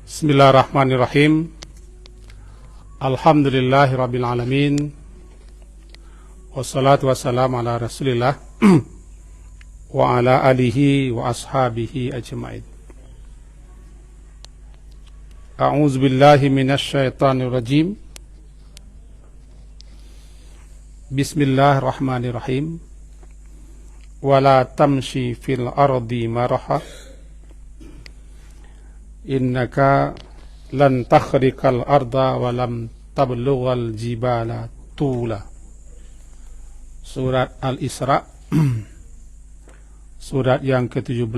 Bismillahirrahmanirrahim. Alhamdulillahirabbil alamin. Wassalatu wassalamu ala Rasulillah wa ala alihi wa ashabihi ajmain. A'udzu billahi minasy syaithanir rajim. Bismillahirrahmanirrahim. Wala tamshi fil ardi maraha innaka lan takhrikal arda wa lam tablughal jibala tula. Surat Al-Isra surat yang ke-17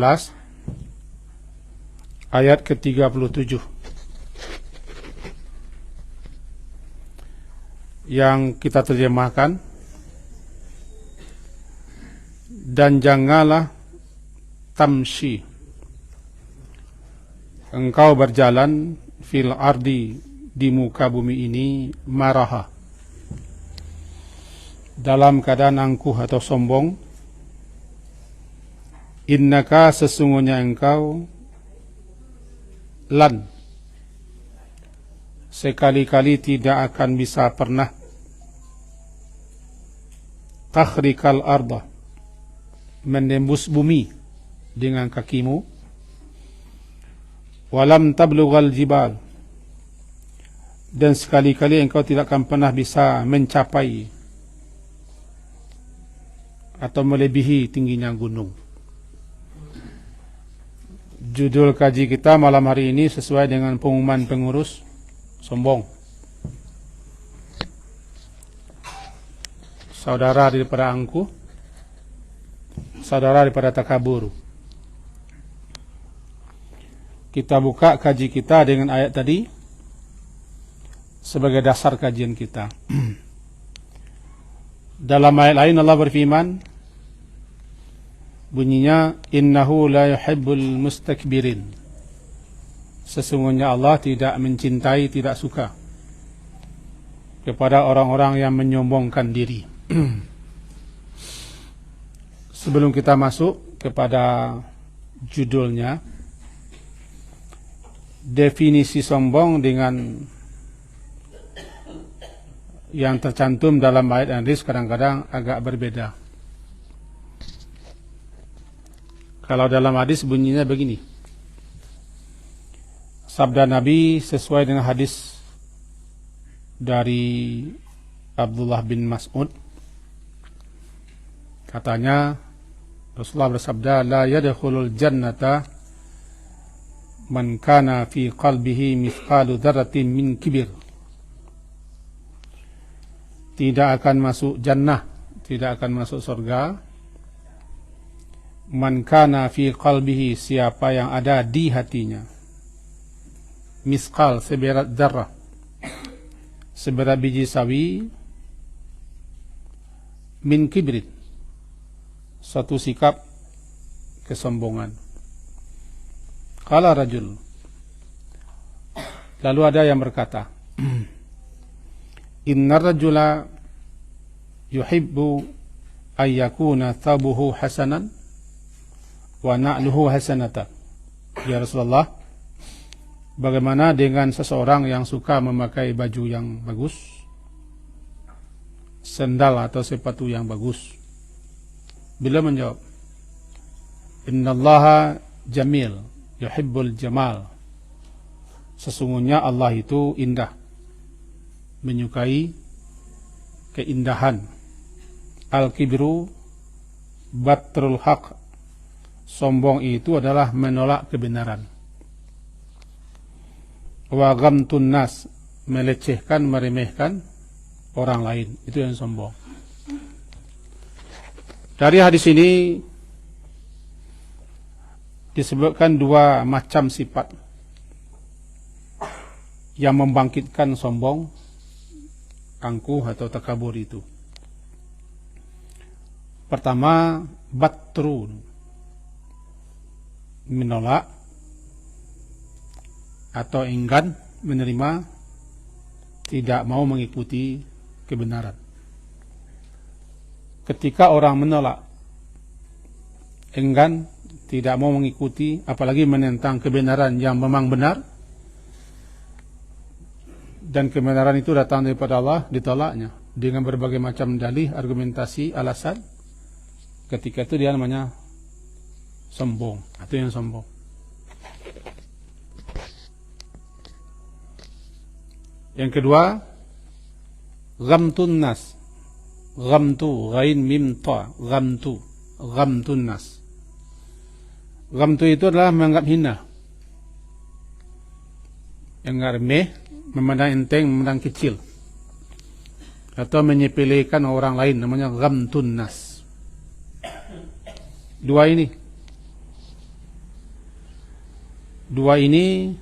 ayat ke-37 yang kita terjemahkan, dan janganlah tamshi, engkau berjalan fil ardi, di muka bumi ini, maraha, dalam keadaan angkuh atau sombong. Innaka, sesungguhnya engkau, lan, sekali-kali tidak akan bisa pernah, takhrikal arda, menembus bumi dengan kakimu, walam tablughal jibal, dan sekali-kali engkau tidak akan pernah bisa mencapai atau melebihi tingginya gunung. Judul kaji kita malam hari ini sesuai dengan pengumuman pengurus, sombong. Saudara daripada angkuh, saudara daripada takabur. Kita buka kaji kita dengan ayat tadi sebagai dasar kajian kita. Dalam ayat lain Allah berfirman, bunyinya, innahu la yuhibbul mustakbirin. Sesungguhnya Allah tidak mencintai, tidak suka kepada orang-orang yang menyombongkan diri. Sebelum kita masuk kepada judulnya, definisi sombong dengan yang tercantum dalam ayat hadis kadang-kadang agak berbeda. Kalau dalam hadis bunyinya begini, sabda Nabi sesuai dengan hadis dari Abdullah bin Mas'ud, katanya Rasulullah bersabda, la yadkhulul jannata man kana fi qalbihi mithqalu dzarratin min kibir. Tidak akan masuk jannah, tidak akan masuk surga, man kana fi qalbihi, siapa yang ada di hatinya, misqal, seberat dzarrah, seberat biji sawi, min kibrit, satu sikap kesombongan. Qala rajul, lalu ada yang berkata, inna rajula yuhibbu ayyakuna thabuhu hasanan wa na'luhu hasanatan. Ya Rasulullah, bagaimana dengan seseorang yang suka memakai baju yang bagus, sendal atau sepatu yang bagus? Beliau menjawab, innallaha jamil yuhibbul jamal. Sesungguhnya Allah itu indah, menyukai keindahan. Al-kibru batrul haq, sombong itu adalah menolak kebenaran. Wa ghamtun nas, melecehkan, meremehkan orang lain, itu yang sombong. Dari hadis ini disebutkan dua macam sifat yang membangkitkan sombong, angkuh atau takabur itu. Pertama, batru, menolak atau enggan menerima, tidak mau mengikuti kebenaran. Ketika orang menolak, enggan, tidak mau mengikuti, apalagi menentang kebenaran yang memang benar, dan kebenaran itu datang daripada Allah, ditolaknya dengan berbagai macam dalih, argumentasi, alasan. Ketika itu dia namanya sombong. Itu yang sombong. Yang kedua, ghamtun nas. Ghamtu, ghain mim ta, ghamtun nas. Ghamtu itu adalah menganggap hina, yang remeh, memandang enteng, memandang kecil, atau menyepelekan orang lain, namanya ghamtun nas. Dua ini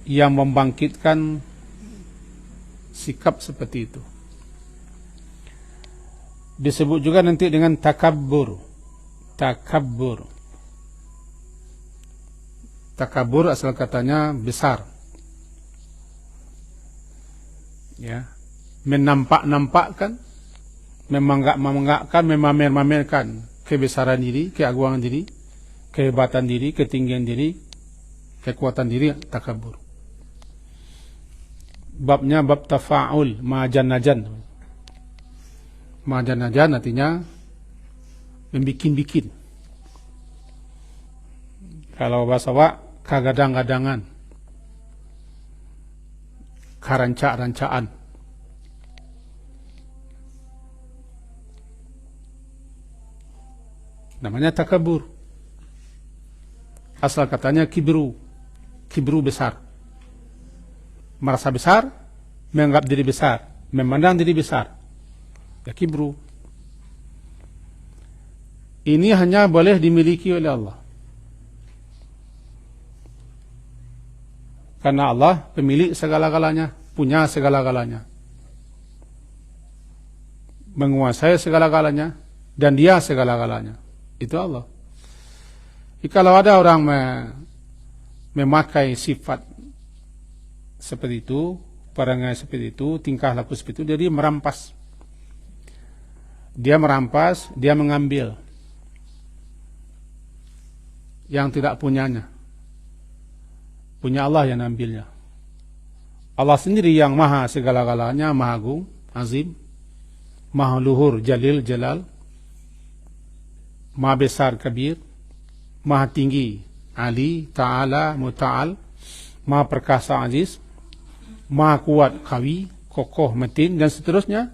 yang membangkitkan sikap seperti itu. Disebut juga nanti dengan takabbur. Takabur asal katanya besar, ya, menampak-nampakkan, memanggak-manggakkan, memamer-mamerkan kebesaran diri, keagungan diri, kehebatan diri, ketinggian diri, kekuatan diri, takabur. Babnya bab tafa'ul, majan-najan. Majan-najan artinya membikin-bikin. Kalau bahasa Wak, kagadang-gadangan, karancak-rancaan. Namanya takabur. Asal katanya kibru besar. Merasa besar, menganggap diri besar, memandang diri besar. Ya kibru. Ini hanya boleh dimiliki oleh Allah. Karena Allah pemilik segala-galanya, punya segala-galanya, menguasai segala-galanya, dan Dia segala-galanya. Itu Allah. Kalau ada orang memakai sifat seperti itu, perangai seperti itu, tingkah laku seperti itu, jadi merampas. Dia mengambil yang tidak punyanya. Punya Allah yang ambilnya. Allah sendiri yang maha segala-galanya, maha agung, azim, maha luhur, jalil, jalal, maha besar, kabir, maha tinggi, ali, ta'ala, muta'al, maha perkasa, aziz, maha kuat, qawi, kokoh, metin, dan seterusnya.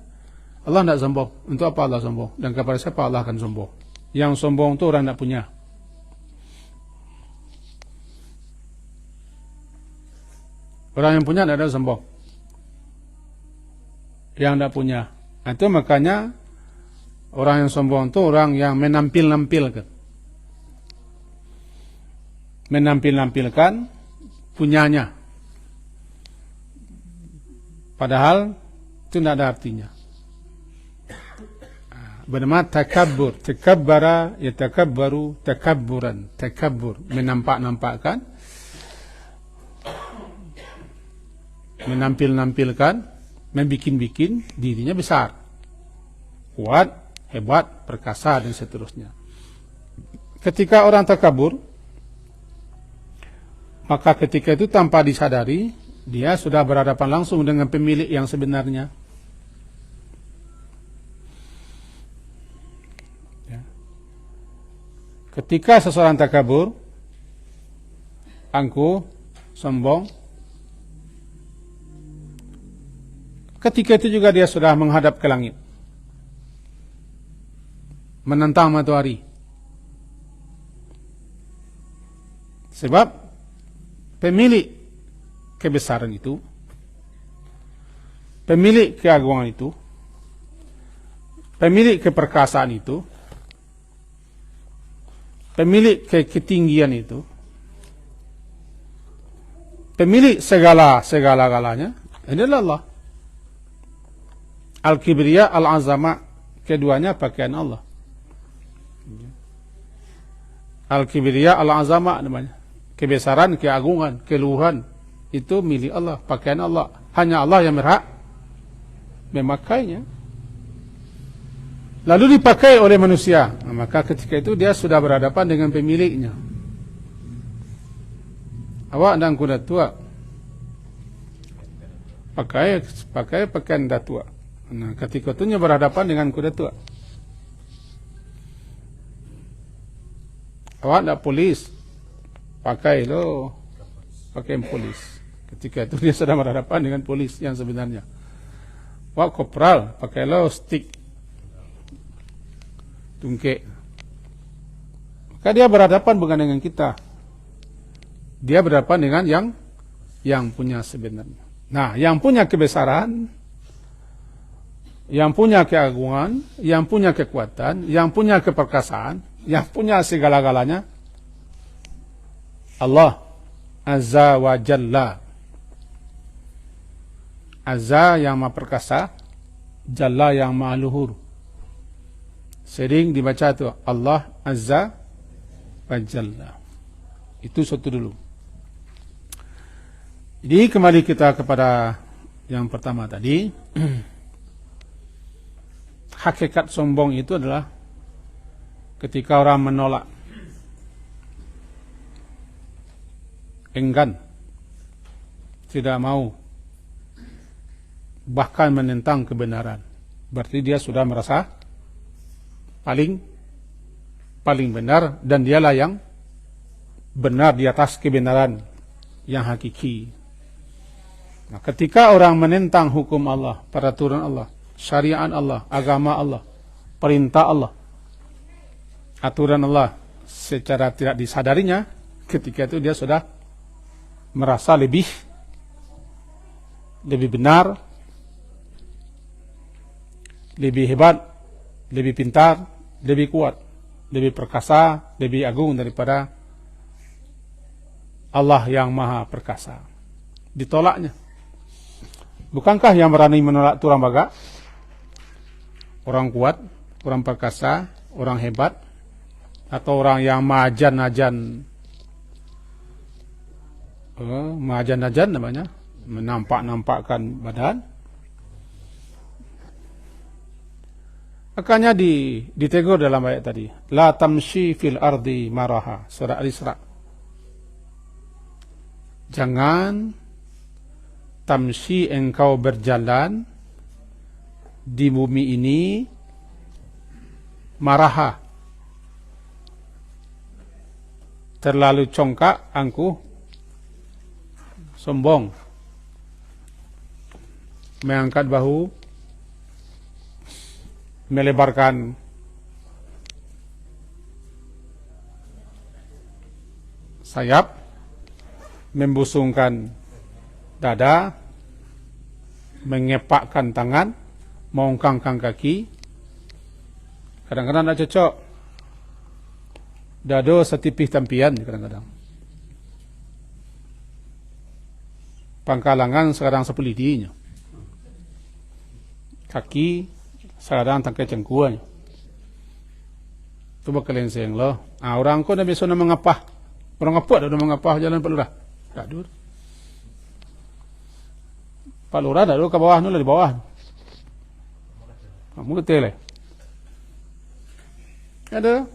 Allah tidak sombong. Untuk apa Allah sombong? Dan kepada siapa Allah akan sombong? Yang sombong itu orang tidak punya. Orang yang punya tidak ada sombong. Yang tidak punya. Itu makanya orang yang sombong itu orang yang menampil-nampilkan. Menampil-nampilkan punyanya. Padahal itu tidak ada artinya. Bernama takabbur. Takabbara yatakabbaru takabburan. Takabbur, menampak-nampakkan, menampil-nampilkan, membikin-bikin dirinya besar, kuat, hebat, perkasa, dan seterusnya. Ketika orang takabur, maka ketika itu tanpa disadari, dia sudah berhadapan langsung dengan pemilik yang sebenarnya. Ya. Ketika seseorang takabur, angkuh, sombong, ketika itu juga dia sudah menghadap ke langit, menentang matahari. Sebab pemilik kebesaran itu, pemilik keagungan itu, pemilik keperkasaan itu, pemilik ketinggian itu, pemilik segala-galanya, ini adalah Allah. Al-Kibriya, Al-Azama, keduanya pakaian Allah. Al-Kibriya, Al-Azama namanya. Kebesaran, keagungan, keluhuran, itu milik Allah, pakaian Allah. Hanya Allah yang berhak memakainya. Lalu dipakai oleh manusia. Nah, maka ketika itu dia sudah berhadapan dengan pemiliknya. Awak dan kuda tua. pakai pakaian datua. Nah, ketika itu berhadapan dengan kuda tua. Awak tidak polis, pakai polis. Ketika itu dia sedang berhadapan dengan polis yang sebenarnya. Awak kopral, pakai stick, tungkek. Maka dia berhadapan bukan dengan kita. Dia berhadapan dengan yang punya sebenarnya. Nah, yang punya kebesaran, yang punya keagungan, yang punya kekuatan, yang punya keperkasaan, yang punya segala-galanya, Allah Azza wa Jalla. Azza yang maha perkasa, Jalla yang maha luhur. Sering dibaca itu Allah Azza wa Jalla. Itu satu dulu. Jadi kembali kita kepada yang pertama tadi. Hakikat sombong itu adalah ketika orang menolak, enggan, tidak mau, bahkan menentang kebenaran. Berarti dia sudah merasa paling benar, dan dialah yang benar di atas kebenaran yang hakiki. Nah, ketika orang menentang hukum Allah, peraturan Allah, syariat Allah, agama Allah, perintah Allah, aturan Allah secara tidak disadarinya, ketika itu dia sudah merasa lebih benar, lebih hebat, lebih pintar, lebih kuat, lebih perkasa, lebih agung daripada Allah yang maha perkasa. Ditolaknya. Bukankah yang berani menolak itu orang baga? Orang kuat, orang perkasa, orang hebat, atau orang yang majan-najan namanya, menampak-nampakkan badan. Makanya ditegur dalam ayat tadi, la tamshi fil ardi maraha, surah Al-Isra. Jangan tamshi engkau berjalan di bumi ini maraha, terlalu congkak, angkuh, sombong, mengangkat bahu, melebarkan sayap, membusungkan dada, mengepakkan tangan, mengongkangkan kaki. Kadang-kadang tidak cocok. Dado setipis tampian kadang-kadang. Pangkalangan sekarang sepelidinya. Kaki sekarang tangkai cengkuanya. Itu bakal lenseng loh. Orang kau dah biasa nak mengapah. Orang apa dah mengapah jalan Pak Lurah? Tak dur. Pak Lurah dah dulu ke bawah, nulah di bawah. Kamu ketel. Ada.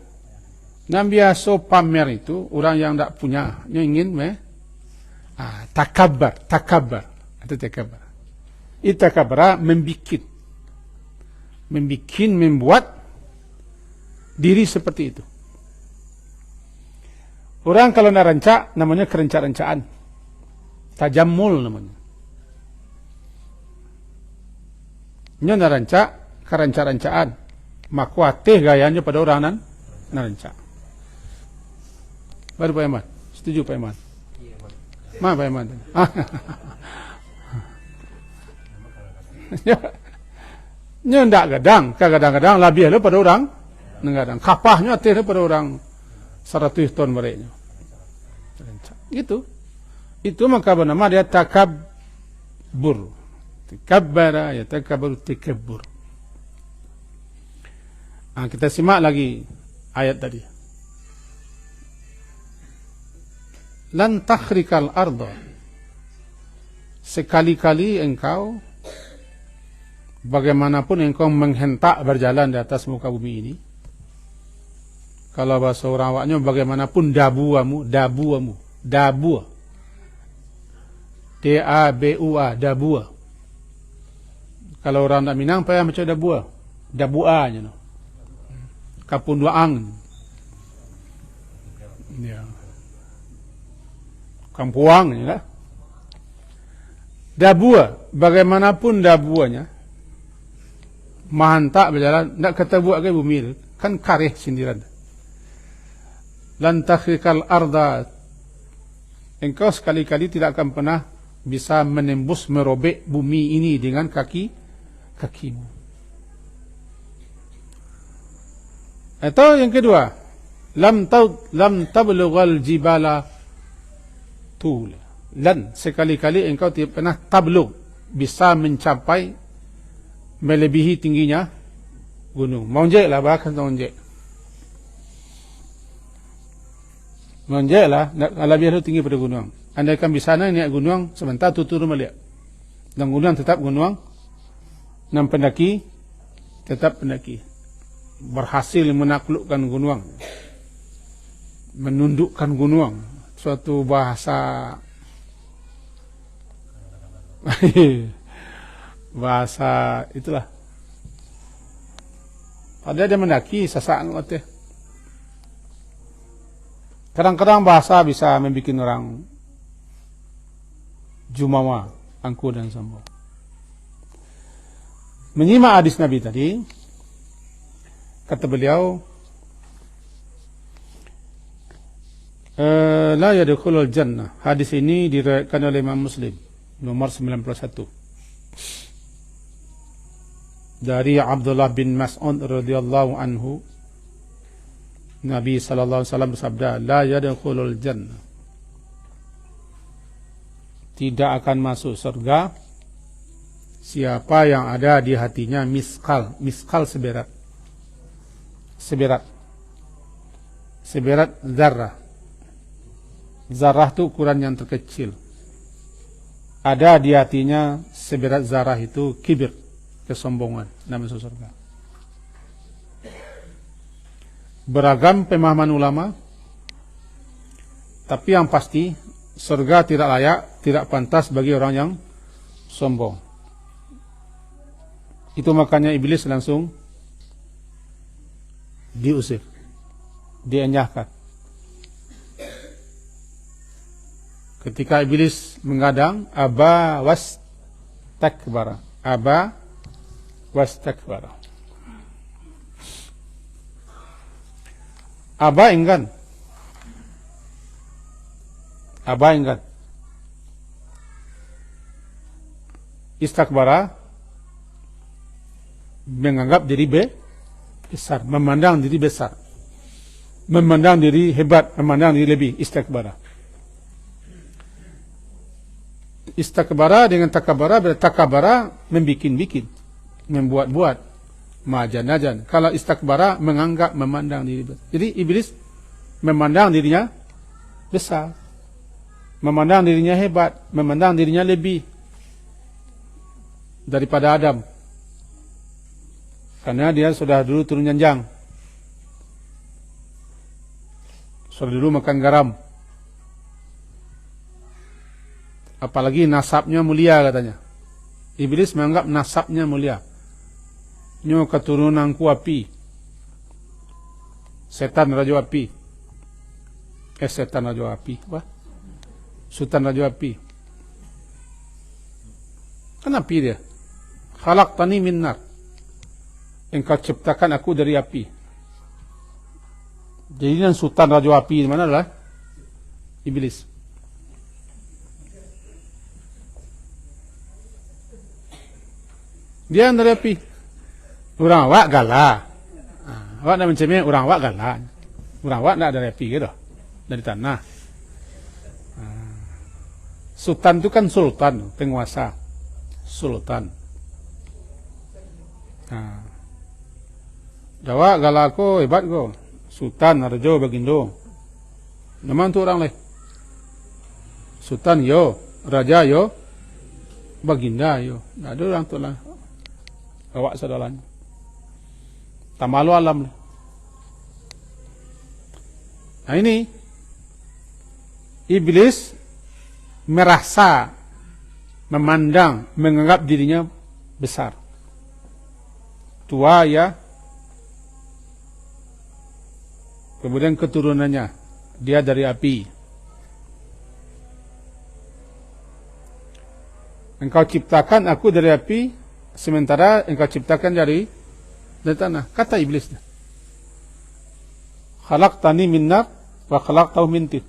Yang biasa pamer itu orang yang tak punya, yang ingin takabbar. Itu takabbar. Itu takabbar membuat diri seperti itu. Orang kalau nak rancak, namanya kerencaan-rencaan. Tajammul namanya. Nya nak rancak, kerencaan-rencaan. Makuatih gayanya pada orang nan rancak. Baru Pak Iman. Setuju Pak Iman? Iya, Pak. Mana Pak Iman? Nya ndak gadang, kadang-kadang lebih lo pada orang ngadang. Kapahnya teh pada orang 100 ton bereknya. Gitu. Itu maka bernama dia takabbur. Takabbara ya takabbur. Nah, kita simak lagi ayat tadi. Lan takhrikal arda. Sekali-kali engkau bagaimanapun engkau menghentak berjalan di atas muka bumi ini. Kalau bahasa orang awaknya bagaimanapun dabuamu. D-A-B-U-A, dabua. Kalau orang nak Minang payah macam dabua. Dabuanya no. Kapun duang. Ya. Kampuang ya. Dabua, bagaimanapun dabuanya, mahantak berjalan, nak kata buat ke bumi, kan karih sindiran. Lan takhriqal arda, engkau sekali-kali tidak akan pernah bisa menembus, merobek bumi ini dengan kakimu. Atau yang kedua, lam tablughal jibala tul. Dan sekali-kali engkau tidak pernah tablugh, bisa mencapai, melebihi tingginya gunung. Monjek lah, bahkan monjek. Monjek lah, lebih tinggi pada gunung. Andaikan bisa naik gunung, sebentar turun balik. Dan gunung tetap gunung, dan pendaki tetap pendaki. Berhasil menaklukkan gunung, menundukkan gunung. Suatu bahasa bahasa itulah. Ada dia mendaki sasak ngote. Kadang-kadang bahasa bisa membuat orang jumawa, angkuh dan sombong. Menyimak hadis Nabi tadi, kata beliau, la yadkhulul jannah. Hadis ini diriwayatkan oleh Imam Muslim, nomor 91. Dari Abdullah bin Mas'ud radhiyallahu anhu, Nabi sallallahu alaihi wasallam bersabda, la yadkhulul jannah. Tidak akan masuk surga siapa yang ada di hatinya miskal seberat zarrah. Zarrah itu ukuran yang terkecil. Ada di hatinya seberat zarah itu kibir, kesombongan, nama surga. Beragam pemahaman ulama, tapi yang pasti surga tidak layak, tidak pantas bagi orang yang sombong. Itu makanya iblis langsung diusir, dienyahkan. Ketika iblis mengadang, aba wastakbara. Aba enggan. Istakbara, menganggap diri besar, memandang diri besar, memandang diri hebat, memandang diri lebih. Istakbara dengan takabara, takabara membuat-buat, membuat majan-najan. Kalau istakbara menganggap, memandang diri besar. Jadi iblis memandang dirinya besar, memandang dirinya hebat, memandang dirinya lebih daripada Adam. Karena dia sudah dulu turun janjang, sudah dulu makan garam. Apalagi nasabnya mulia katanya. Iblis menganggap nasabnya mulia. Nyo keturunanku api. Setan raja api. Setan raja api. Apa? Sultan raja api. Kan api dia. Khalaqtani min nar. Engkau ciptakan aku dari api. Jadi yang sultan raja api di mana adalah iblis. Dia dari api. Orang awak galak. Awak nak mencemeh orang awak galak. Orang awak nak dari api gitu. Dari tanah. Sultan itu kan sultan, penguasa. Sultan. Jawa galak ko, hebat ko. Sultan, Rajo, Bagindo. Nama untuk orang lain. Sultan yo, Raja yo, Baginda yo. Nggak ada orang tu lah. Awak saudaranya. Tak malu alam. Nah ini iblis merasa, memandang, menganggap dirinya besar. tua ya, kemudian keturunannya dia dari api. Engkau ciptakan aku dari api, sementara engkau ciptakan dari tanah. Kata iblis, khalaqtani min nar wa khalaqtahu min tin.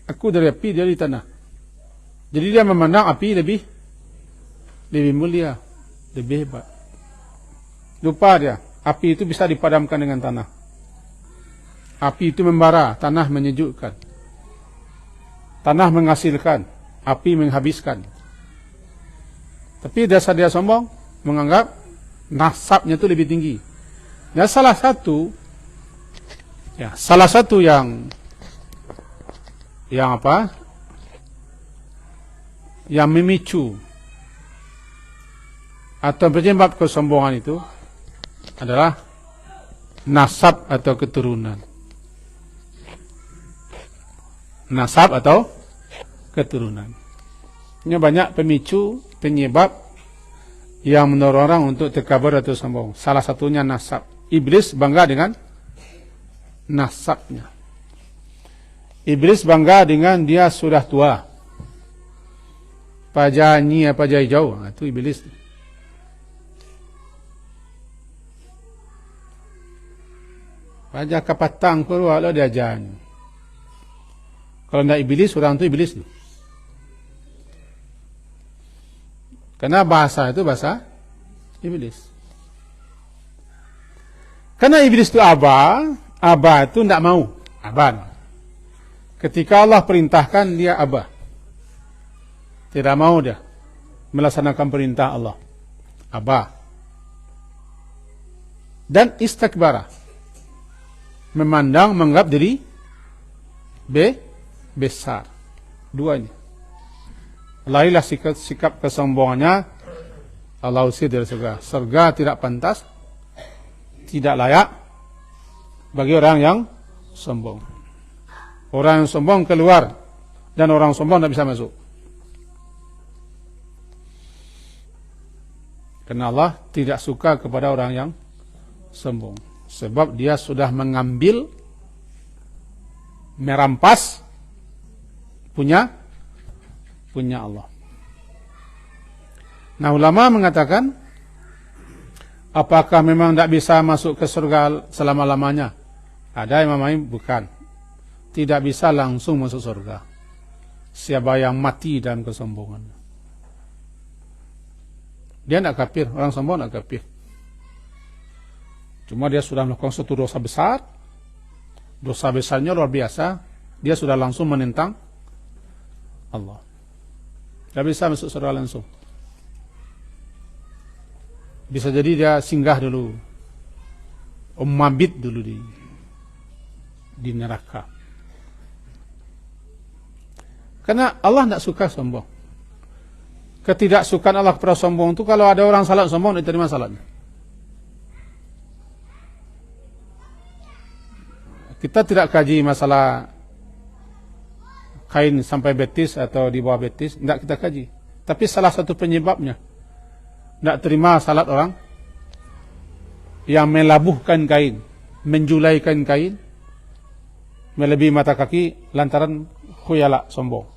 Aku dari api, dia dari tanah. Jadi dia memandang api lebih mulia, lebih hebat. Lupa dia, api itu bisa dipadamkan dengan tanah. Api itu membara, tanah menyejukkan. Tanah menghasilkan, api menghabiskan. Tapi dasar dia sombong, menganggap nasabnya itu lebih tinggi. Dan salah satu yang apa? Yang memicu atau penyebab kesombongan itu adalah nasab atau keturunan. Nasab atau keturunan. Ini banyak pemicu, penyebab yang mendorong orang untuk takabur atau sombong. Salah satunya nasab. Iblis bangga dengan nasabnya. Iblis bangga dengan dia sudah tua. Pajani apa jauh, itu iblis. Pajak kapatang keluar lo dia jani. Kalau tidak iblis, orang itu iblis. Karena bahasa itu bahasa iblis. Karena iblis itu aba itu tidak mau. Aban. Ketika Allah perintahkan, dia aba. Tidak mau dia melaksanakan perintah Allah. Aba. Dan istakbara. Memandang, menganggap diri besar. Duanya. Lahirlah sikap kesombongannya. Allah usir dari surga. Surga tidak pantas, tidak layak bagi orang yang sombong. Orang yang sombong keluar, dan orang sombong tidak bisa masuk. Karena Allah tidak suka kepada orang yang sombong. Sebab dia sudah mengambil, merampas punya Allah. Nah, ulama mengatakan, apakah memang tidak bisa masuk ke surga selama-lamanya? Ada yang memahami bukan. Tidak bisa langsung masuk surga. Siapa yang mati dalam kesombongan. Dia tidak kafir, orang sombong tidak kafir. Cuma dia sudah melakukan suatu dosa besar. Dosa besarnya luar biasa. Dia sudah langsung menentang Allah. Tidak bisa masuk surga langsung. Bisa jadi dia singgah dulu, mabit dulu di neraka. Karena Allah tidak suka sombong. Ketidaksukaan Allah kepada sombong itu, kalau ada orang salat sombong, tidak terima salatnya. Kita tidak kaji masalah kain sampai betis atau di bawah betis, tidak kita kaji. Tapi salah satu penyebabnya, tidak terima salat orang yang melabuhkan kain, menjulaikan kain, melebihi mata kaki lantaran khuyala, sombong.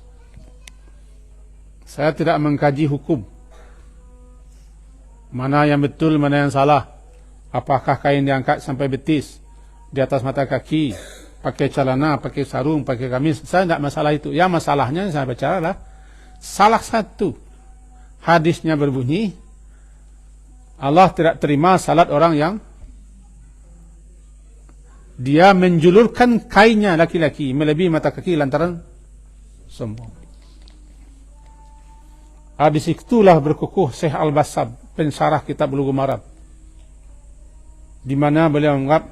Saya tidak mengkaji hukum, mana yang betul, mana yang salah. Apakah kain diangkat sampai betis, di atas mata kaki, pakai celana, pakai sarung, pakai gamis. Saya tidak masalah itu. Yang masalahnya saya baca adalah salah satu hadisnya berbunyi, Allah tidak terima salat orang yang dia menjulurkan kainnya, laki-laki, melebihi mata kaki lantaran sombong. Hadis itulah berkukuh Syekh Al-Bassam, pensarah kitab Bulughul Maram, di mana beliau menganggap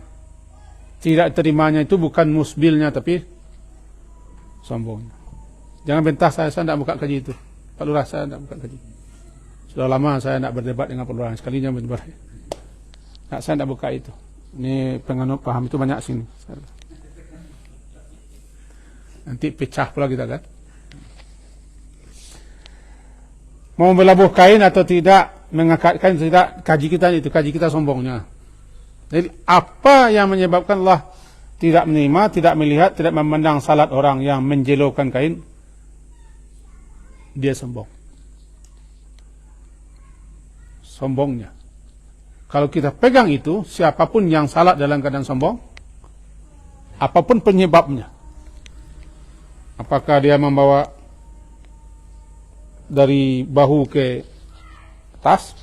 tidak terimanya itu bukan musbilnya, tapi sombongnya. Jangan bentah saya tidak buka kaji itu. Pak Lurah, saya tidak buka kaji. Sudah lama saya tidak berdebat dengan Pak Lurah, sekalinya berdebat. Nah, saya tidak buka itu. Ini penganut paham itu banyak sini. Nanti pecah pula kita kan. Mau melabuh kain atau tidak, mengangkatkan tidak kaji kita sombongnya. Jadi apa yang menyebabkan Allah tidak menerima, tidak melihat, tidak memandang salat orang yang menjelokkan kain? Dia sombong. Sombongnya. Kalau kita pegang itu, siapapun yang salat dalam keadaan sombong, apapun penyebabnya, apakah dia membawa dari bahu ke tas,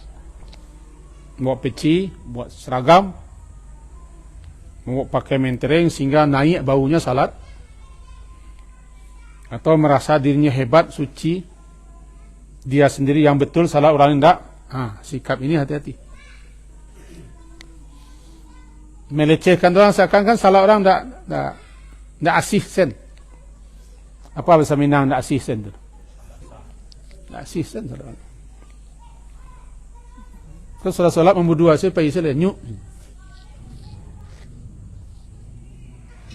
bawa peci, buat seragam, mau pakai mentereng sehingga naik baunya salat, atau merasa dirinya hebat, suci, dia sendiri yang betul, salat orang tidak. Sikap ini hati-hati. Melecehkan orang seakan-akan salat orang tidak asih sen. Apa bahasa Minang tidak asih sen itu? Tidak asih sen salat. Kalau salat membudua saya pergi saya nyuk.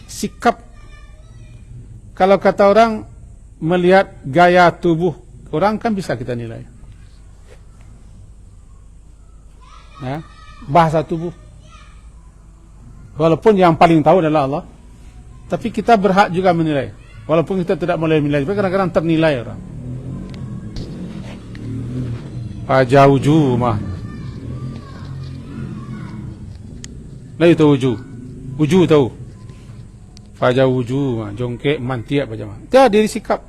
Sikap, kalau kata orang melihat gaya tubuh orang kan bisa kita nilai, ya, bahasa tubuh. Walaupun yang paling tahu adalah Allah, tapi kita berhak juga menilai. Walaupun kita tidak boleh menilai, tapi kadang-kadang ternilai orang. Pajauju mah, nah itu uju tahu. Fajar wujud, jongkek, mantiap macam. Dia diri sikap.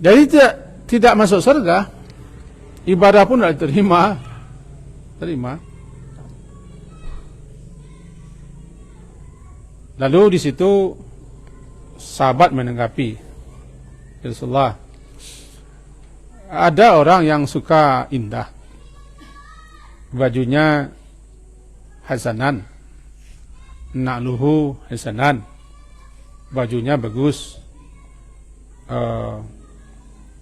Jadi tidak masuk surga, ibadah pun tidak terima. Lalu di situ sahabat menanggapi Rasulullah. Ada orang yang suka indah, bajunya hasanan, na'luhu hasanan, bajunya bagus,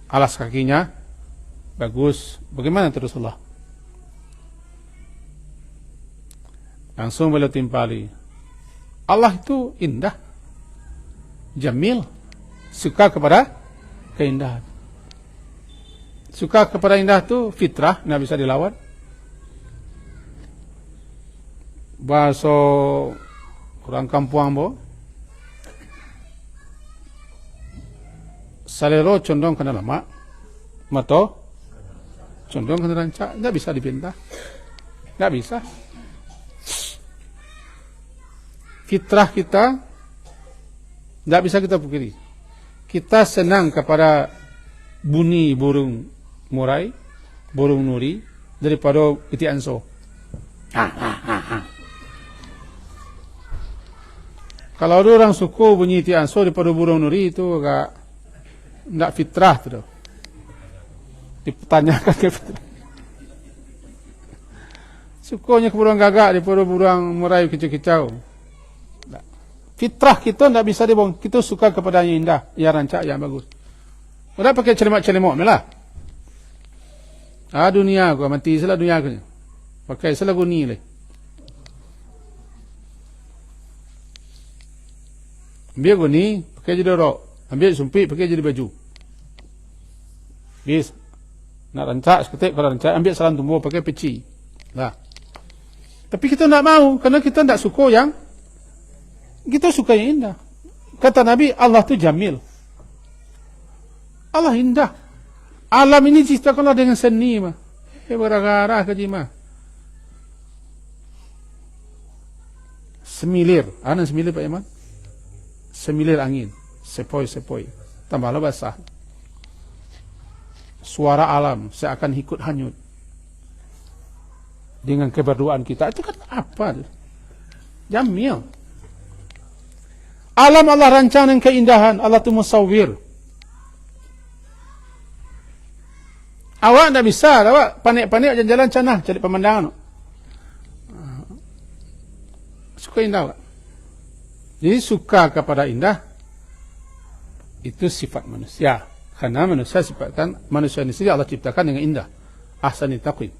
alas kakinya bagus. Bagaimana Rasulullah? Langsung beliau timpali, Allah itu indah, jamil, suka kepada keindahan. Suka kepada indah itu fitrah, tidak bisa dilawan. Bahasa orang kampung bo, salero condong kena lama, mato condong kena rancak, tidak bisa dipinta, tidak bisa. Fitrah kita tidak bisa kita pukuli. Kita senang kepada bunyi burung murai, burung nuri daripada itian so. Kalau ada orang suku bunyi itian so daripada burung nuri, itu agak tidak fitrah tu. Dipertanyakan ke fitrah. Sukunya ke burung gagak daripada burung murai kicau-kicau. Fitrah kita tidak bisa dibohong. Kita suka kepada yang indah, yang rancak, yang bagus. Udah pakai celemak-celemak lah. Dunia aku mati salah dunia aku. Pakai salah guni leh. Ambil guni, pakai jadi rok. Ambil sumpit, pakai jadi baju. Bis. Nak rancak seketik, kalau rancak ambil salam tumbuh, pakai peci. Lah. Tapi kita tidak mau, karena kita tidak suka yang kita suka yang indah. Kata Nabi, Allah itu jamil. Allah indah. Alam ini diciptakan dengan seni mah. Bergarah ke jima. Semilir. Ada semilir Pak Iman? Semilir angin. Sepoi-sepoi. Tambahlah basah. Suara alam seakan ikut hanyut. Dengan keberduaan kita. Itu kan apa? Jamil. Alam Allah rancang dengan keindahan. Allah itu musawwir. Awak tidak bisa. Awak panik-panik jalan-jalan canah. Cari pemandangan. Suka indah. Awak. Jadi suka kepada indah. Itu sifat manusia. Karena manusia sifatkan. Manusia ini sendiri Allah ciptakan dengan indah. Ahsani taqwim.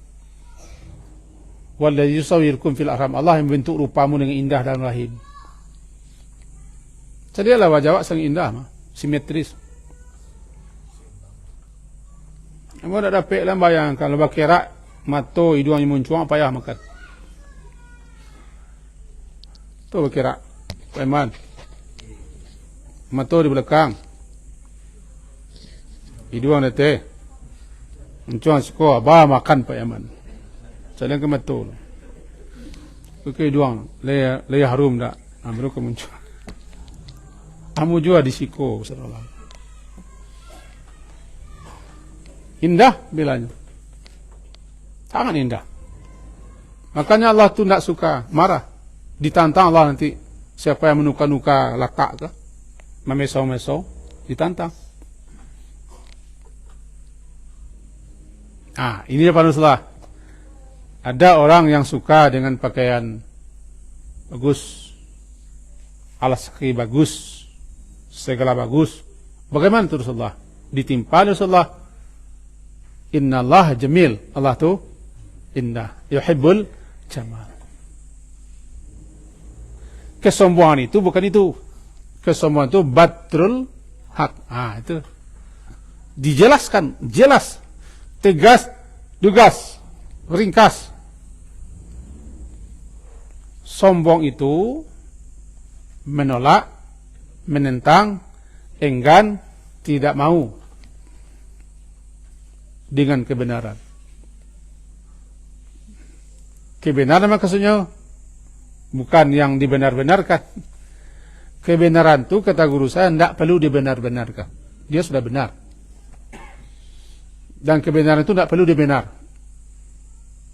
Walladzi yusawwirkum fil arham. Allah yang membentuk rupamu dengan indah dalam rahim. Jadi adalah wajah awak sangat indah, simetris. Kamu tak dapat lah bayang. Kalau berkerak, mata hidungnya muncuang, payah makan. Tu berkerak. Pak Iman. Mata di belakang. Hidung nanti. Muncuang sekolah, bah makan Pak Iman. Jalan ke mata. Ke hidung. Leya harum tak. Baru ke muncul. Kamu juga di siko. Indah bilanya. Sangat indah. Makanya Allah tu tak suka. Marah. Ditantang Allah nanti. Siapa yang menuka-nuka latak ke? Memesau-mesau. Ditantang. Ini dia Rasulullah. Ada orang yang suka dengan pakaian bagus. Alas kaki bagus. Segala bagus. Bagaimana itu Rasulullah? Ditimpa Rasulullah. Inna Allah jamil. Allah tu indah. Yuhibbul jamal. Kesombongan itu bukan itu. Kesombongan itu batrul hak. Itu. Dijelaskan. Jelas. Tegas. Dugas. Ringkas. Sombong itu menolak, menentang, enggan, tidak mau dengan kebenaran. Kebenaran maksudnya bukan yang dibenar-benarkan. Kebenaran itu kata guru saya tidak perlu dibenar-benarkan. Dia sudah benar. Dan kebenaran itu tidak perlu dibenar.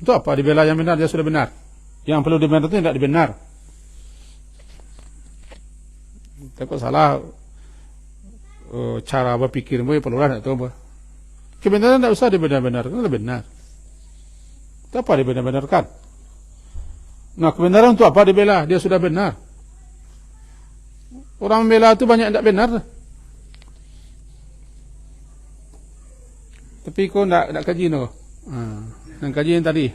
Itu apa? Dibela yang benar, dia sudah benar. Yang perlu dibenar itu tidak dibenar. Takut salah cara berpikirmu perlu lah tak tahu apa. Kebenaran tidak usah dibenar-benarkan, sudah benar. Itu apa dibenar-benarkan? Nah, kebenaran untuk apa dibela? Dia sudah benar. Orang membela itu banyak tidak benar. Tapi kau tidak kaji no. Yang kaji yang tadi.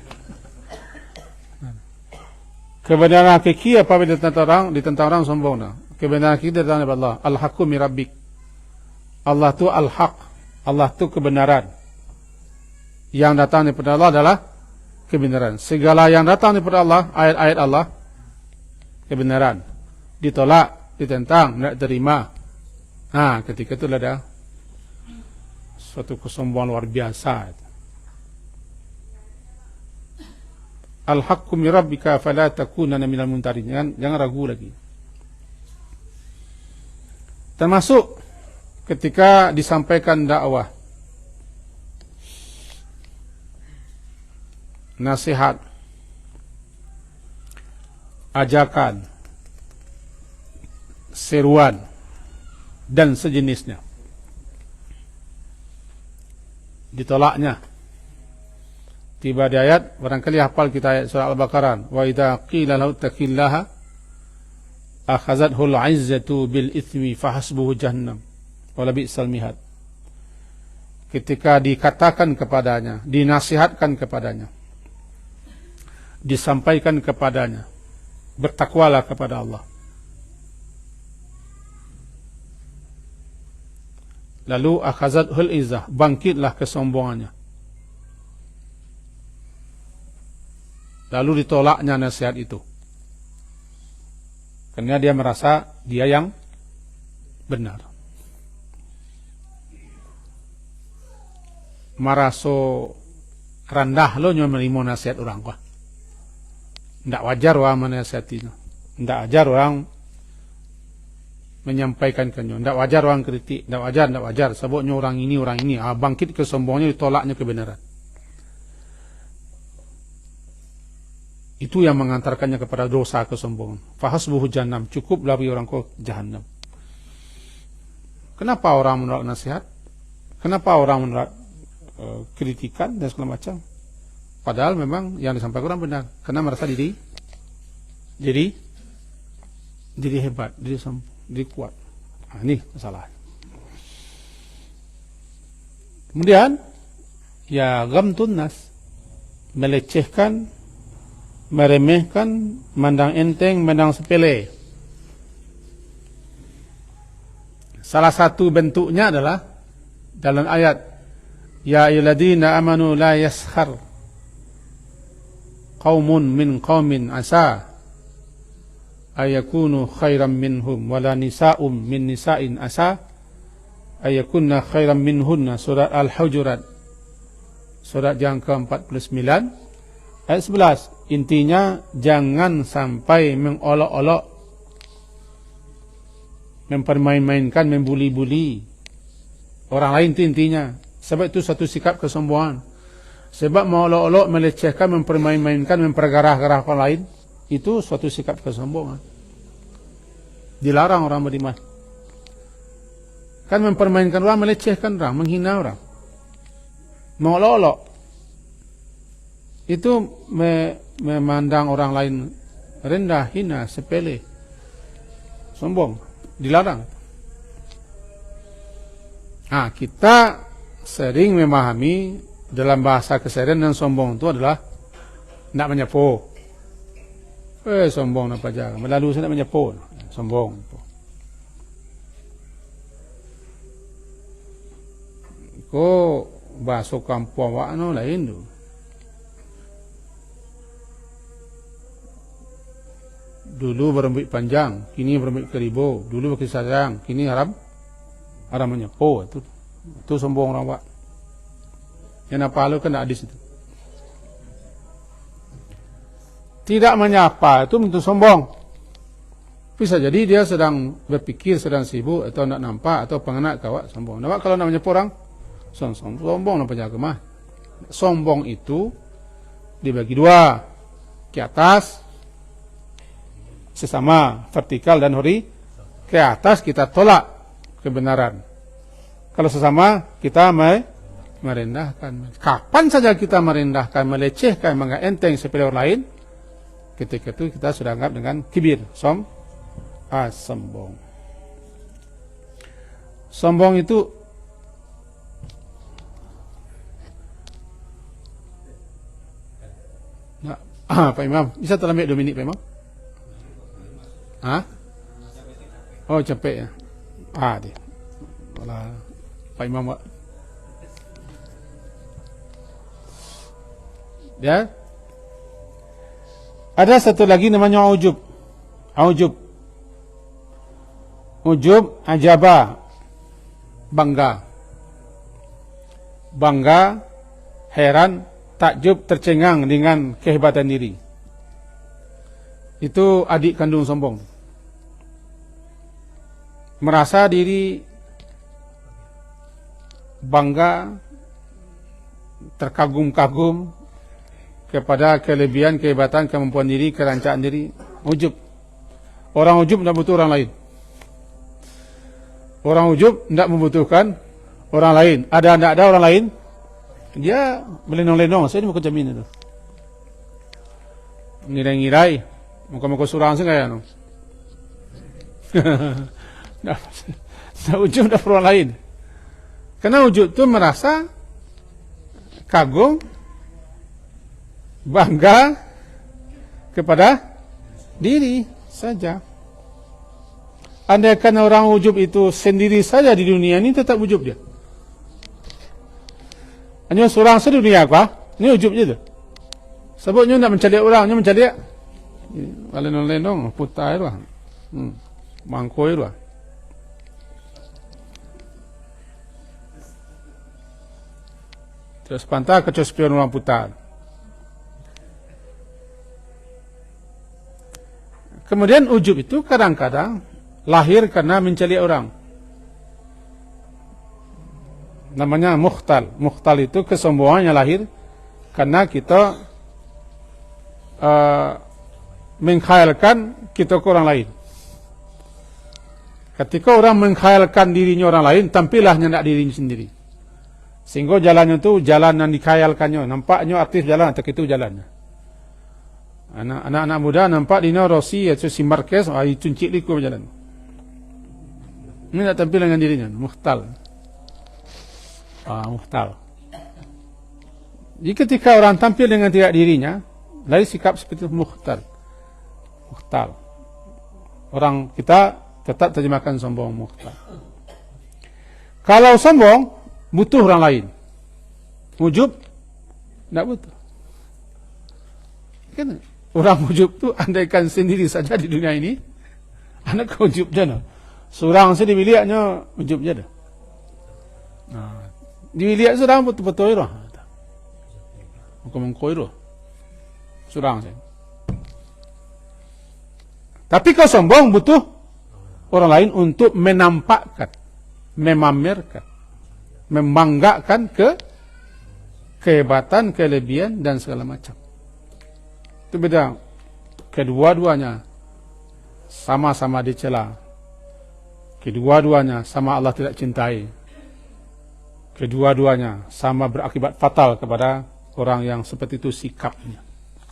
Kebenaran hakiki apabila ditentang orang sombong nah. Kebenaran hakiki datang dari Allah. Al-haqqu min rabbik. Allah tu al-haq. Allah tu kebenaran. Yang datang daripada Allah adalah kebenaran. Segala yang datang daripada Allah, ayat-ayat Allah, kebenaran. Ditolak, ditentang, tidak terima. Ketika itu ada suatu kesombongan luar biasa. Al-haqqu min rabbika fala takunanna minal mumtarin. Jangan ragu lagi. Termasuk ketika disampaikan dakwah, nasihat, ajakan, seruan, dan sejenisnya. Ditolaknya. Tiba di ayat, barangkali hafal kita ayat surah Al-Baqarah. Wa idza qila lahu taqillaha akhazathul 'izzatu bil itsmi fahasbuhu jahannam wa la bi'sal mihad. Ketika dikatakan kepadanya, dinasihatkan kepadanya, disampaikan kepadanya, bertakwalah kepada Allah. Lalu akhazathul izzah, bangkitlah kesombongannya. Lalu ditolaknya nasihat itu. Karena dia merasa dia yang benar. Maraso rendah lo nyoba menerima nasihat orang kah? Tidak wajar orang menasihatinya. Tidak wajar orang menyampaikan kenyo. Tidak wajar orang kritik. Tidak wajar. Sebabnya orang ini. Bangkit kesombongannya, ditolaknya kebenaran. Itu yang mengantarkannya kepada dosa kesombongan. Fahasbuhu jahannam, cukup bagi orang kau jahannam. Kenapa orang menolak nasihat? Kenapa orang menolak kritikan dan segala macam? Padahal memang yang disampaikan orang benar. Karena merasa diri hebat, diri kuat. Ini masalah. Kemudian ya ghamtun nas, melecehkan, meremehkan, mandang enteng, mandang sepele. Salah satu bentuknya adalah dalam ayat Ya ayyuhalladzina amanu la yaskhar qaumun min qaumin asa ayakunu khairam minhum wala nisa'um min nisa'in asa ayakunna khairam minhunna. Surat Al-Hujurat, surat yang ke-49 ayat 11. Intinya jangan sampai mengolok-olok, mempermain-mainkan, membuli-buli orang lain, itu intinya. Sebab itu satu sikap kesombongan. Sebab mengolok-olok, melecehkan, mempermain-mainkan, mempergarah-garah orang lain, itu suatu sikap kesombongan. Dilarang orang beriman. Kan mempermainkan orang, melecehkan orang, menghina orang, mengolok-olok, itu memandang orang lain rendah, hina, sepele, sombong, dilarang. Nah, kita sering memahami dalam bahasa keseharian dan sombong itu adalah nak menyepo. Sombong apa aja, melalu saya nak menyepo, sombong. Ko bahasa kampung awak no lain tu. Dulu berambut panjang, kini berambut keribu. Dulu pakai sayang, kini haram menyepo. Itu sombong orang awak. Yang apa lu kena hadis itu. Tidak menyapa itu bentuk sombong. Bisa jadi dia sedang berpikir, sedang sibuk, atau nak nampak, atau pengenak kawak, sombong. Nampak kalau nak menyepo orang, sombong nampak jaga mah. Sombong itu dibagi dua, ke atas sesama, vertikal dan hori. Ke atas kita tolak kebenaran. Kalau sesama kita merendahkan. Kapan saja kita merendahkan, melecehkan, menganggap enteng sepele orang lain, ketika itu kita sudah anggap dengan kibir, sombong. Sombong itu Pak Imam, bisa terlambat 2 minit Pak Imam? Oh capek ya. Dia. Walah Pak Imam Pak. Ya. Ada satu lagi namanya ujub. Ujub ajaba, bangga, heran, takjub, tercengang dengan kehebatan diri. Itu adik kandung sombong. Merasa diri bangga, terkagum-kagum kepada kelebihan, kehebatan, kemampuan diri, kerancaan diri. Ujub. Orang ujub tidak butuh orang lain. Orang ujub tidak membutuhkan orang lain. Ada tidak ada orang lain, dia melenong-lenong. Saya ini mau jamin itu. Ngirai-ngirai, muka-muka surang sih kayak no. Nah, ujub tidak perlu orang lain. Karena ujub itu merasa kagum, bangga kepada diri saja. Andaikan orang ujub itu sendiri saja di dunia ini, tetap ujub dia. Hanya seorang sedunia apa? Ini ujub je tu. Sebabnya nak mencari orang, dia mencari lenong-lenong, putai lah, mangkoi lah. Terus pantai kecospion orang putar. Kemudian ujub itu kadang-kadang lahir karena mencari orang. Namanya mukhtal. Mukhtal itu kesombongannya lahir karena kita mengkhayalkan kita ke orang lain. Ketika orang mengkhayalkan dirinya orang lain, tampilahnya tidak dirinya sendiri. Sehingga jalannya itu jalan yang dikhayalkannya. Nampaknya artis jalan, atau itu jalannya. Anak-anak muda nampak di Rossi atau si Marquez, itu cik liku berjalan. Ini tak tampil dengan dirinya, mukhtal. Mukhtal. Jadi ketika orang tampil dengan tidak dirinya, lain sikap seperti itu mukhtal. Orang kita tetap terjemahkan sombong, mukhtal. Kalau sombong, butuh orang lain. Ujub tak betul. Kan orang ujub tu andaikan sendiri saja di dunia ini, anak ujub je no. Seorang saja di biliknya ujub je dah. Di bilik seorang betul-betul itu. Bukan mengkoi itu. Seorang saja. Tapi kalau sombong butuh orang lain untuk menampakkan, memamerkan, membanggakan kehebatan, kelebihan dan segala macam. Itu beda. Kedua-duanya sama-sama dicela. Kedua-duanya sama Allah tidak cintai. Kedua-duanya sama berakibat fatal kepada orang yang seperti itu sikapnya.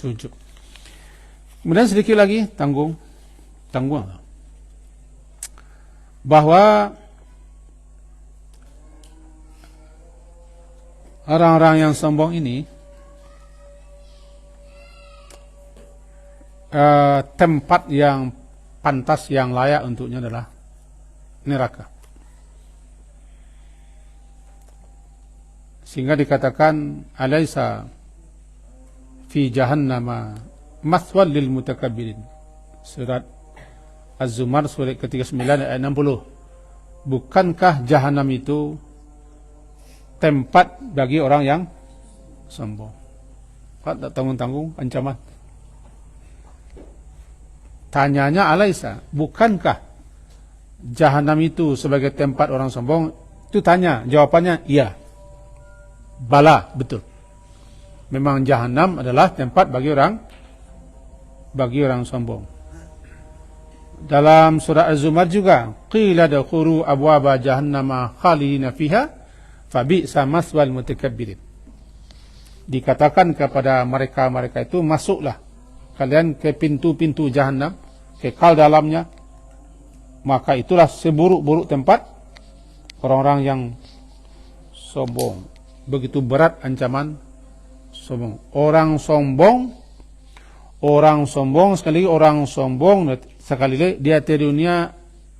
Ujub. Kemudian sedikit lagi tanggung bahwa orang-orang yang sombong ini tempat yang pantas, yang layak untuknya adalah neraka. Sehingga dikatakan alaisa fi jahannama mathwal lil mutakabbirin. Surat Az-Zumar surat ke-39 ayat 60. Bukankah jahanam itu tempat bagi orang yang sombong? Tak tanggung-tanggung ancaman. Tanyanya alaisa, bukankah jahanam itu sebagai tempat orang sombong? Itu tanya, jawabannya iya. Bala, betul. Memang jahanam adalah tempat bagi orang sombong. Dalam surah Az-Zumar juga, qila dakhulu abwaba jahannama khalidina fiha fabi'sa maswal mutakabbirin. Dikatakan kepada mereka itu, masuklah kalian ke pintu-pintu jahanam, kekal dalamnya, maka itulah seburuk-buruk tempat orang-orang yang sombong. Begitu berat ancaman sombong. Orang sombong sekali orang sombong sekali dia di dunia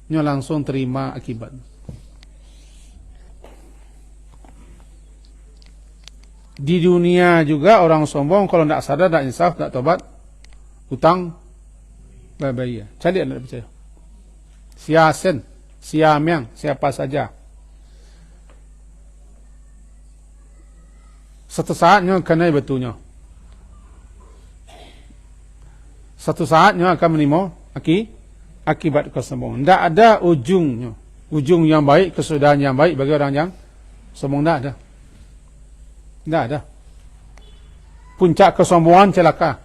langsung terima akibat. Di dunia juga orang sombong kalau tidak sadar, tidak insaf, tidak tobat, hutang bayar. Cari anda percaya. Siasen, siamyang, siapa saja. Satu saatnya kena betunya. Satu saatnya akan menerima akibat kesombongan. Tidak ada ujungnya. Ujung yang baik, kesudahan yang baik bagi orang yang sombong. Tidak ada. Tidak ada. Puncak kesombongan celaka.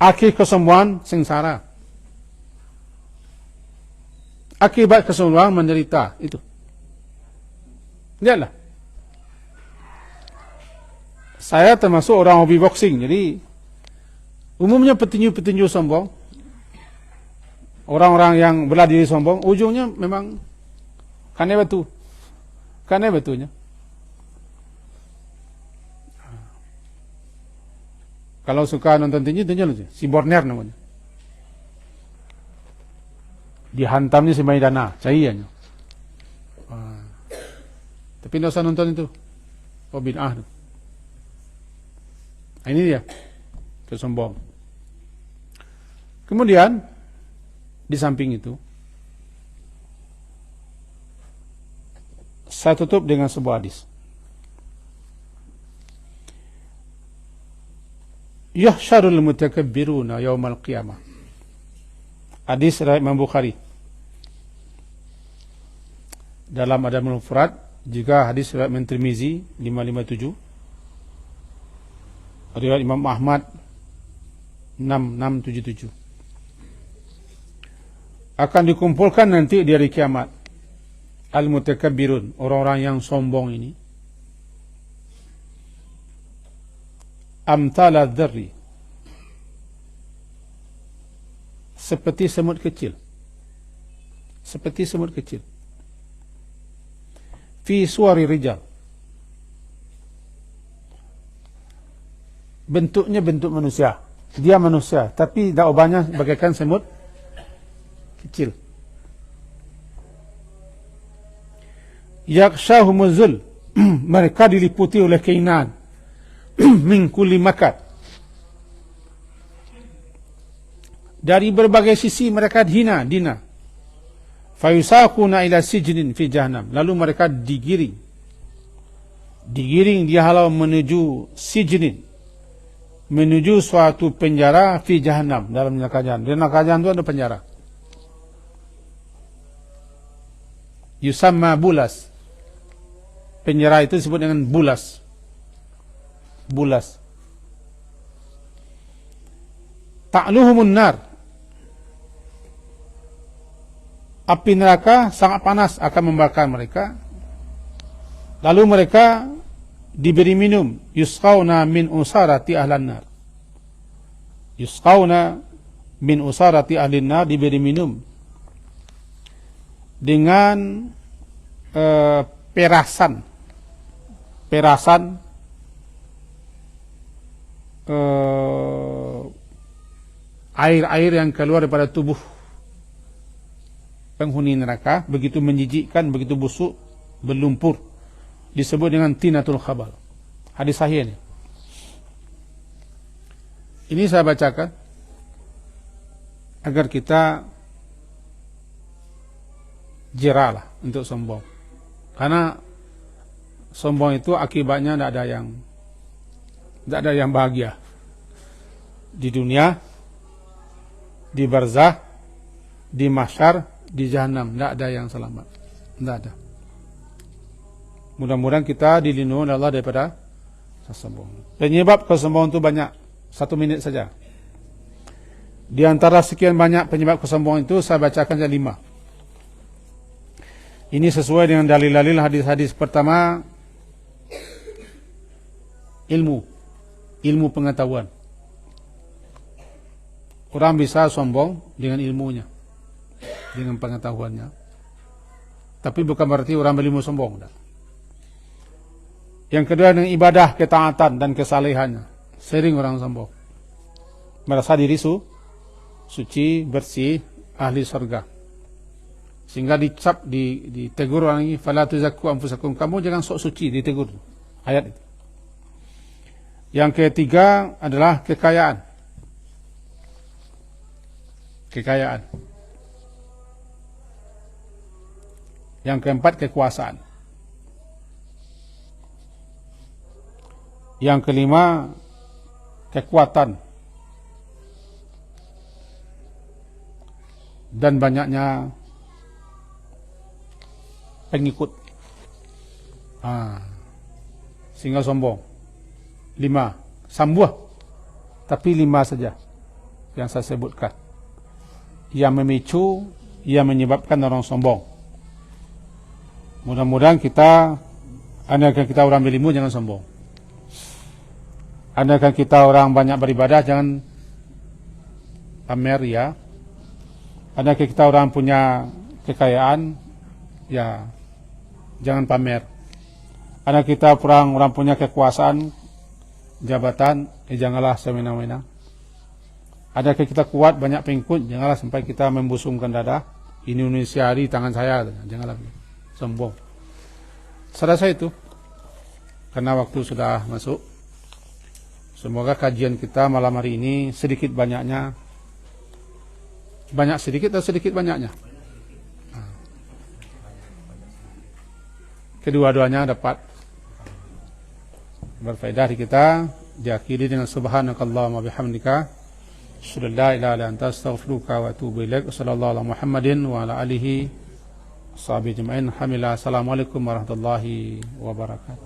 Akhir kesombongan sengsara. Akibat kesombongan menderita. Itu. Lihatlah. Saya termasuk orang hobi boxing. Jadi umumnya petinju-petinju sombong, orang-orang yang bela diri sombong, ujungnya memang kane batunya. Kalau suka nonton tinju si Borner namanya. Dihantamnya si Maidana, cahiyanya. Tapi tidak usah nonton itu. Oh bid'ah. Ini dia kesombong. Kemudian di samping itu saya tutup dengan sebuah hadis. Yahsyarul mutakabbiruna yaumal qiyamah. Hadis riwayat Imam Bukhari. Dalam Adabul Mufrad juga hadis riwayat Tirmizi 557. Riwayat Imam Ahmad 6677. Akan dikumpulkan nanti di hari kiamat al-mutakabbirun, orang-orang yang sombong ini, amthala dzarri, seperti semut kecil. Seperti semut kecil. Fi suwari rijal, bentuknya bentuk manusia. Dia manusia, tapi daubahnya bagaikan semut kecil. Yakshahumuzul, mereka diliputi oleh kehinaan min kulli makan, dari berbagai sisi mereka dina. Fayusaquna ila sijnin fi jahannam, lalu mereka digiring dihalau menuju sijnin, menuju suatu penjara fi jahannam, dalam neraka jahannam. Di neraka jahannam itu ada penjara. Yusamma bulas, penjara itu disebut dengan bulas. Ta'luhumun nar, api neraka sangat panas akan membakar mereka. Lalu mereka diberi minum, yusqauna min usarati ahlan nar. Yusqauna min usarati ahlin nar, diberi minum dengan perasan air yang keluar daripada tubuh penghuni neraka, begitu menjijikkan, begitu busuk, berlumpur, disebut dengan tinatul khabal. Hadis sahih ini. Ini saya bacakan agar kita jeralah untuk sombong, karena sombong itu akibatnya tidak ada yang bahagia di dunia, di barzah, di mahsyar, di jahannam. Tidak ada yang selamat, tidak ada. Mudah-mudahan kita dilindungi oleh Allah daripada sombong. Penyebab kesombongan itu banyak. 1 menit saja. Di antara sekian banyak penyebab kesombongan itu, saya bacakan saja 5. Ini sesuai dengan dalil-dalil hadis-hadis. Pertama, ilmu pengetahuan. Orang bisa sombong dengan ilmunya, dengan pengetahuannya. Tapi bukan berarti orang berilmu sombong. Yang kedua, dengan ibadah, ketaatan dan kesalehannya. Sering orang sombong, merasa diri suci, bersih, ahli surga, sehingga ditegur orang ini, fala tuzakku anfusakum, kamu jangan sok suci, ditegur ayat itu. Yang ketiga adalah kekayaan. Yang keempat, kekuasaan. Yang kelima, kekuatan dan banyaknya pengikut, sehingga sombong. 5, sambuah, tapi 5 saja yang saya sebutkan yang memicu, yang menyebabkan orang sombong. Mudah-mudahan kita, andaikan kita orang berilmu, jangan sombong. Andaikan kita orang banyak beribadah, jangan pamer ya. Andaikan kita orang punya kekayaan, ya jangan pamer. Andaikan kita orang punya kekuasaan, jabatan, janganlah semena-mena. Andaikan kita kuat, banyak pengikut, janganlah sampai kita membusungkan dada. Indonesia di tangan saya, janganlah sombong. Saya rasa itu, karena waktu sudah masuk. Semoga kajian kita malam hari ini sedikit banyaknya, banyak sedikit atau sedikit banyaknya, kedua-duanya dapat berfaedah di kita. Diakhiri dengan subhanakallahumma bihamdika, asyhadu an la ilaha illa anta, astaghfiruka wa atubu ilaik. Sallallahu ala Muhammadin wa ala alihi washabihi ajmain. Alhamdulillah. Assalamualaikum warahmatullahi wabarakatuh.